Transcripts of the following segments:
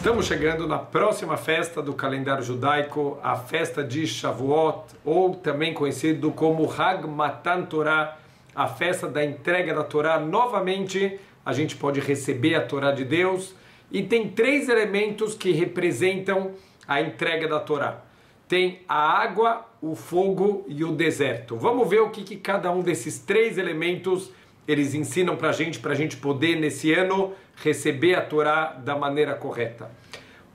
Estamos chegando na próxima festa do calendário judaico, a festa de Shavuot, ou também conhecido como Hag Matan Torah, a festa da entrega da Torá. Novamente, a gente pode receber a Torá de Deus, e tem três elementos que representam a entrega da Torá. Tem a água, o fogo e o deserto. Vamos ver o que cada um desses três elementos eles ensinam para a gente poder, nesse ano, receber a Torá da maneira correta.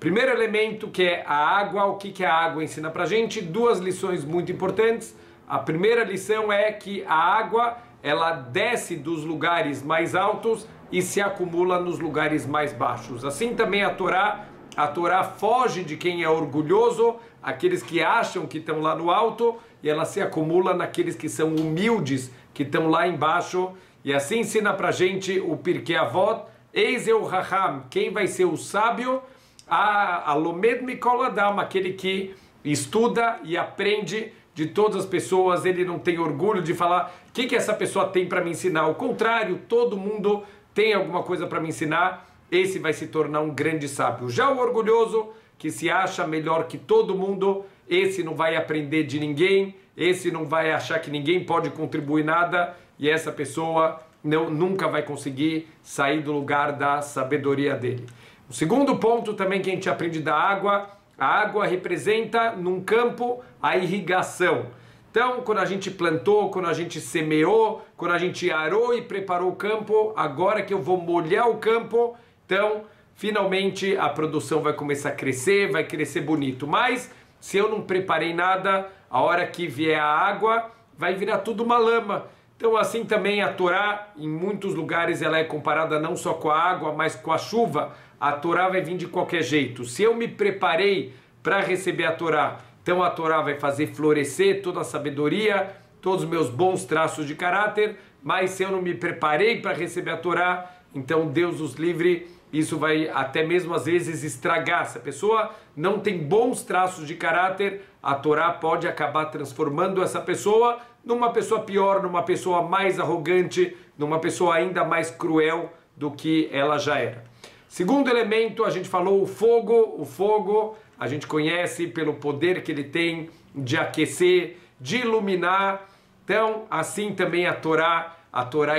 Primeiro elemento, que é a água. O que a água ensina para a gente? Duas lições muito importantes. A primeira lição é que a água, ela desce dos lugares mais altos e se acumula nos lugares mais baixos. Assim também a Torá foge de quem é orgulhoso, aqueles que acham que estão lá no alto, e ela se acumula naqueles que são humildes, que estão lá embaixo. E assim ensina pra gente o Pirkei Avot, Eis el Raham, quem vai ser o sábio? A Lomed Mikol Adam, aquele que estuda e aprende de todas as pessoas. Ele não tem orgulho de falar o que essa pessoa tem para me ensinar. Ao contrário, todo mundo tem alguma coisa para me ensinar. Esse vai se tornar um grande sábio. Já o orgulhoso, que se acha melhor que todo mundo, esse não vai aprender de ninguém, esse não vai achar que ninguém pode contribuir nada, e essa pessoa nunca vai conseguir sair do lugar da sabedoria dele. O segundo ponto também que a gente aprende da água, a água representa num campo a irrigação. Então, quando a gente plantou, quando a gente semeou, quando a gente arou e preparou o campo, agora que eu vou molhar o campo, então, finalmente a produção vai começar a crescer, vai crescer bonito. Mas, se eu não preparei nada, a hora que vier a água, vai virar tudo uma lama. Então, assim também a Torá, em muitos lugares, ela é comparada não só com a água, mas com a chuva. A Torá vai vir de qualquer jeito. Se eu me preparei para receber a Torá, então a Torá vai fazer florescer toda a sabedoria, todos os meus bons traços de caráter. Mas se eu não me preparei para receber a Torá, então Deus os livre, isso vai até mesmo às vezes estragar. Se a pessoa não tem bons traços de caráter, a Torá pode acabar transformando essa pessoa numa pessoa pior, numa pessoa mais arrogante, numa pessoa ainda mais cruel do que ela já era. Segundo elemento, a gente falou o fogo. O fogo a gente conhece pelo poder que ele tem de aquecer, de iluminar. Então, assim também a Torá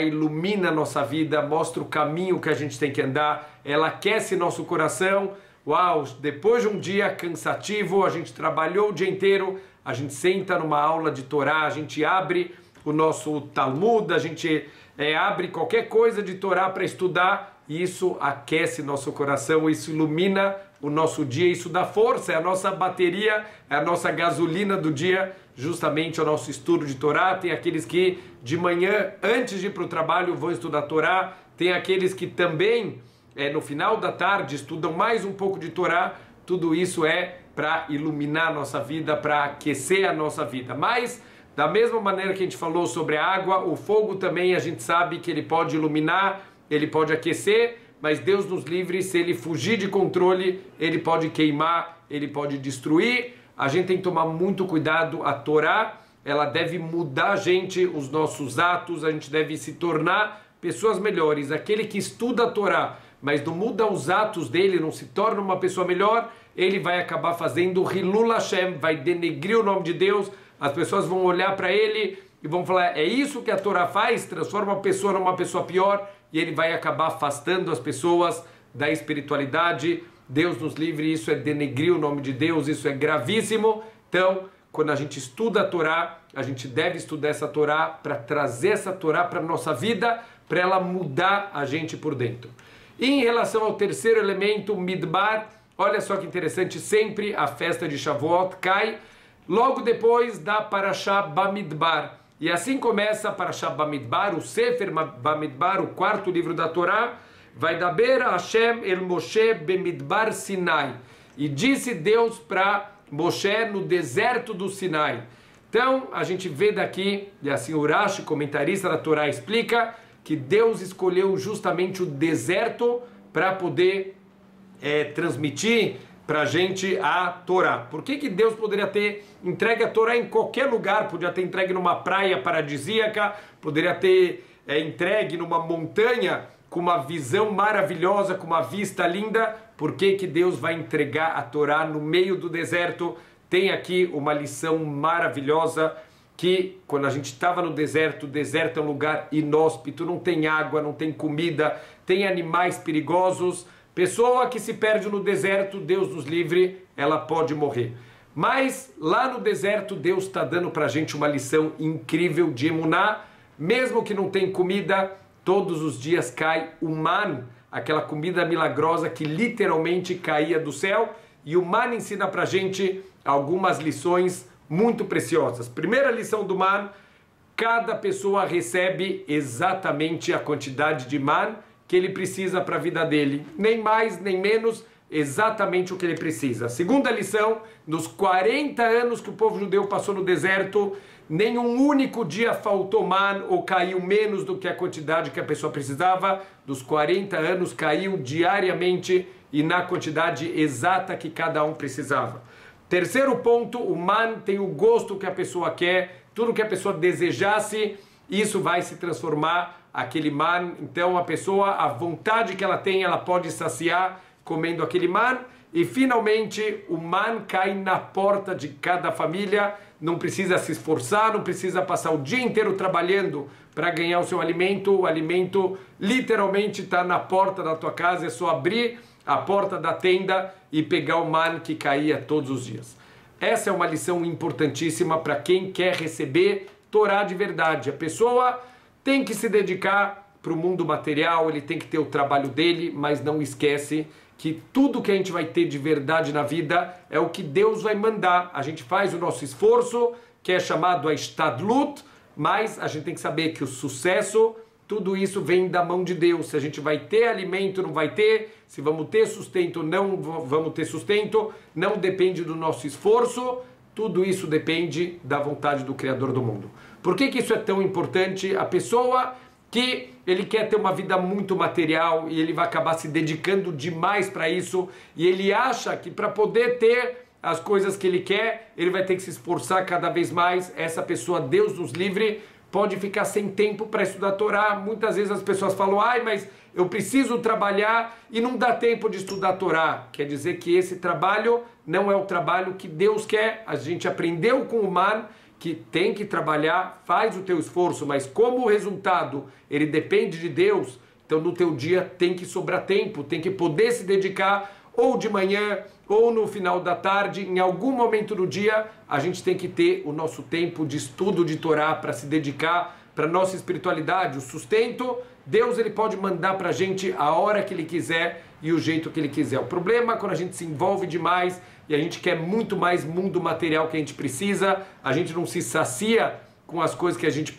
ilumina a nossa vida, mostra o caminho que a gente tem que andar, ela aquece nosso coração. Uau, depois de um dia cansativo, a gente trabalhou o dia inteiro, a gente senta numa aula de Torá, a gente abre o nosso Talmud, a gente abre qualquer coisa de Torá para estudar, e isso aquece nosso coração, isso ilumina o nosso dia, isso dá força, é a nossa bateria, é a nossa gasolina do dia, justamente o nosso estudo de Torá. Tem aqueles que de manhã, antes de ir para o trabalho, vão estudar Torá, tem aqueles que também no final da tarde estudam mais um pouco de Torá. Tudo isso é para iluminar a nossa vida, para aquecer a nossa vida. Mas, da mesma maneira que a gente falou sobre a água, o fogo também a gente sabe que ele pode iluminar, ele pode aquecer, mas Deus nos livre, se ele fugir de controle, ele pode queimar, ele pode destruir. A gente tem que tomar muito cuidado. A Torá, ela deve mudar a gente, os nossos atos, a gente deve se tornar pessoas melhores. Aquele que estuda a Torá, mas não muda os atos dele, não se torna uma pessoa melhor, ele vai acabar fazendo Hilul Hashem, vai denegrir o nome de Deus. As pessoas vão olhar para ele e vão falar, é isso que a Torá faz? Transforma a pessoa numa pessoa pior, e ele vai acabar afastando as pessoas da espiritualidade. Deus nos livre, isso é denegrir o nome de Deus, isso é gravíssimo. Então, quando a gente estuda a Torá, a gente deve estudar essa Torá para trazer essa Torá para a nossa vida, para ela mudar a gente por dentro. E em relação ao terceiro elemento, Midbar, olha só que interessante, sempre a festa de Shavuot cai logo depois da Parashá Bamidbar. E assim começa a Parashá Bamidbar, o Sefer Bamidbar, o quarto livro da Torá. Vai daber Hashem el Moshe bemidbar Sinai. E disse Deus para Moshe no deserto do Sinai. Então, a gente vê daqui, e assim o Rashi, comentarista da Torá, explica que Deus escolheu justamente o deserto para poder transmitir para a gente a Torá. Por que Deus poderia ter entregue a Torá em qualquer lugar? Poderia ter entregue numa praia paradisíaca, poderia ter entregue numa montanha com uma visão maravilhosa, com uma vista linda. por que que Deus vai entregar a Torá no meio do deserto. Tem aqui uma lição maravilhosa, que quando a gente estava no deserto, o deserto é um lugar inóspito, não tem água, não tem comida, tem animais perigosos. Pessoa que se perde no deserto, Deus nos livre, ela pode morrer. Mas lá no deserto, Deus está dando para a gente uma lição incrível de emuná. Mesmo que não tem comida, todos os dias cai o man, aquela comida milagrosa que literalmente caía do céu. E o man ensina para a gente algumas lições muito preciosas. Primeira lição do man: cada pessoa recebe exatamente a quantidade de man que ele precisa para a vida dele. Nem mais, nem menos, exatamente o que ele precisa. Segunda lição: nos 40 anos que o povo judeu passou no deserto, nenhum único dia faltou man ou caiu menos do que a quantidade que a pessoa precisava. Dos 40 anos caiu diariamente e na quantidade exata que cada um precisava. Terceiro ponto: o man tem o gosto que a pessoa quer, tudo que a pessoa desejasse, isso vai se transformar aquele man. Então a pessoa, a vontade que ela tem, ela pode saciar comendo aquele man. E finalmente o man cai na porta de cada família, não precisa se esforçar, não precisa passar o dia inteiro trabalhando para ganhar o seu alimento. O alimento literalmente está na porta da tua casa, é só abrir a porta da tenda e pegar o man que caía todos os dias. Essa é uma lição importantíssima para quem quer receber Torá de verdade. A pessoa tem que se dedicar para o mundo material, ele tem que ter o trabalho dele, mas não esquece que tudo que a gente vai ter de verdade na vida é o que Deus vai mandar. A gente faz o nosso esforço, que é chamado a Shtadlut, mas a gente tem que saber que o sucesso, tudo isso vem da mão de Deus. Se a gente vai ter alimento, não vai ter. Se vamos ter sustento, não vamos ter sustento. Não depende do nosso esforço. Tudo isso depende da vontade do Criador do mundo. Por que que isso é tão importante? A pessoa que ele quer ter uma vida muito material e ele vai acabar se dedicando demais para isso, e ele acha que para poder ter as coisas que ele quer, ele vai ter que se esforçar cada vez mais. Essa pessoa, Deus nos livre, pode ficar sem tempo para estudar a Torá. Muitas vezes as pessoas falam: ai, mas eu preciso trabalhar e não dá tempo de estudar a Torá. Quer dizer que esse trabalho não é o trabalho que Deus quer. A gente aprendeu com o man que tem que trabalhar, faz o teu esforço, mas como o resultado ele depende de Deus, então no teu dia tem que sobrar tempo, tem que poder se dedicar, ou de manhã, ou no final da tarde, em algum momento do dia, a gente tem que ter o nosso tempo de estudo de Torá para se dedicar para a nossa espiritualidade. O sustento, Deus ele pode mandar para a gente a hora que Ele quiser e o jeito que Ele quiser. O problema é quando a gente se envolve demais e a gente quer muito mais mundo material que a gente precisa, a gente não se sacia com as coisas que a gente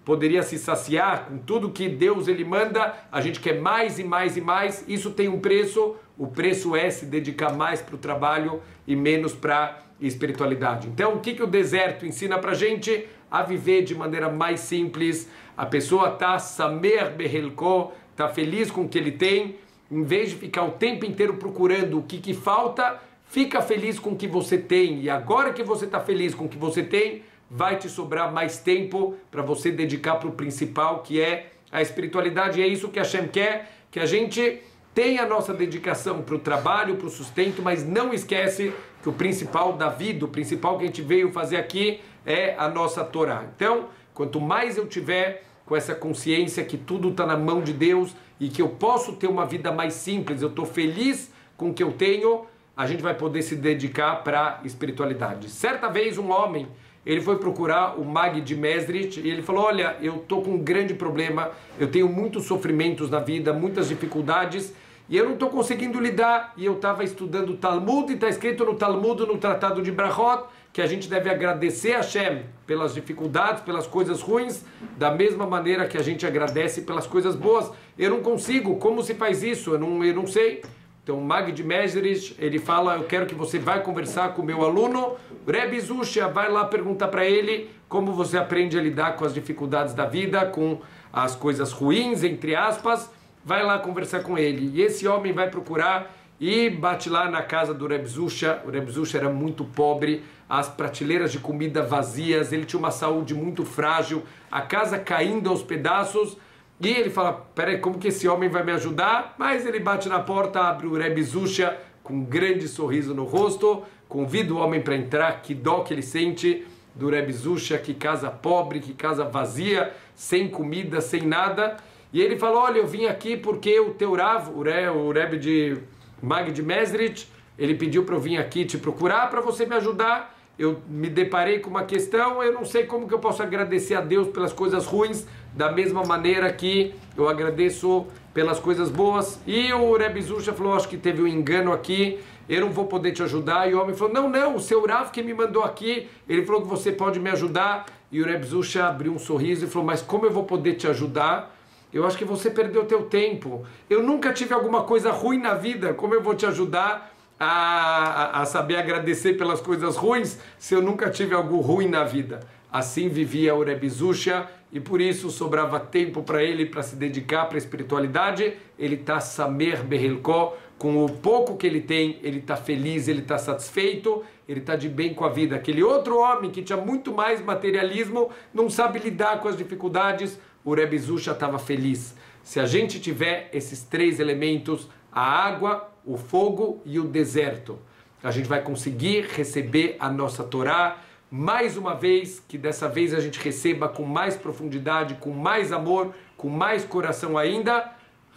poderia se saciar, com tudo que Deus ele manda, a gente quer mais e mais e mais. Isso tem um preço, o preço é se dedicar mais para o trabalho e menos para espiritualidade. Então o que o deserto ensina para a gente? A viver de maneira mais simples. A pessoa está samer behelko, está feliz com o que ele tem, em vez de ficar o tempo inteiro procurando o que falta, fica feliz com o que você tem. E agora que você está feliz com o que você tem, vai te sobrar mais tempo para você dedicar para o principal, que é a espiritualidade. E é isso que Hashem quer, que a gente tenha a nossa dedicação para o trabalho, para o sustento, mas não esquece que o principal da vida, o principal que a gente veio fazer aqui é a nossa Torá. Então, quanto mais eu tiver com essa consciência que tudo está na mão de Deus e que eu posso ter uma vida mais simples, eu estou feliz com o que eu tenho, a gente vai poder se dedicar para a espiritualidade. Certa vez um homem, ele foi procurar o Mag de Mesrit e ele falou: olha, eu estou com um grande problema, eu tenho muitos sofrimentos na vida, muitas dificuldades, e eu não estou conseguindo lidar. E eu estava estudando o Talmud, e está escrito no Talmud, no Tratado de Brachot, que a gente deve agradecer a Hashem pelas dificuldades, pelas coisas ruins, da mesma maneira que a gente agradece pelas coisas boas. Eu não consigo, como se faz isso? Eu não sei. Então o Mag de Mesrit, ele fala: eu quero que você vá conversar com o meu aluno, Rebbe Zusha, vai lá perguntar para ele como você aprende a lidar com as dificuldades da vida, com as coisas ruins, entre aspas, vai lá conversar com ele. E esse homem vai procurar e bate lá na casa do Rebbe Zusha. O Rebbe Zusha era muito pobre, as prateleiras de comida vazias, ele tinha uma saúde muito frágil, a casa caindo aos pedaços. E ele fala, peraí, como que esse homem vai me ajudar? Mas ele bate na porta, abre o Rebbe Zusha com um grande sorriso no rosto, convida o homem para entrar, que dó que ele sente do Rebbe Zusha, que casa pobre, que casa vazia, sem comida, sem nada. E ele fala, olha, eu vim aqui porque o teu Rav, o Rebbe de Mag de Mesrit, ele pediu para eu vir aqui te procurar para você me ajudar. Eu me deparei com uma questão, eu não sei como que eu posso agradecer a Deus pelas coisas ruins, da mesma maneira que eu agradeço pelas coisas boas. E o Rebbe Zusha falou, acho que teve um engano aqui, eu não vou poder te ajudar. E o homem falou, não, o seu Rav que me mandou aqui, ele falou que você pode me ajudar. E o Rebbe Zusha abriu um sorriso e falou, mas como eu vou poder te ajudar? Eu acho que você perdeu teu tempo. Eu nunca tive alguma coisa ruim na vida, como eu vou te ajudar a saber agradecer pelas coisas ruins se eu nunca tive algo ruim na vida? Assim vivia o Rebbe Zusha e por isso sobrava tempo para ele para se dedicar para a espiritualidade. Ele está samer behelko, com o pouco que ele tem, ele está feliz, ele está satisfeito, ele está de bem com a vida. Aquele outro homem que tinha muito mais materialismo, não sabe lidar com as dificuldades, o Rebbe Zusha estava feliz. Se a gente tiver esses três elementos, a água, o fogo e o deserto, a gente vai conseguir receber a nossa Torá mais uma vez, que dessa vez a gente receba com mais profundidade, com mais amor, com mais coração ainda.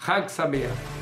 Hag Sameach.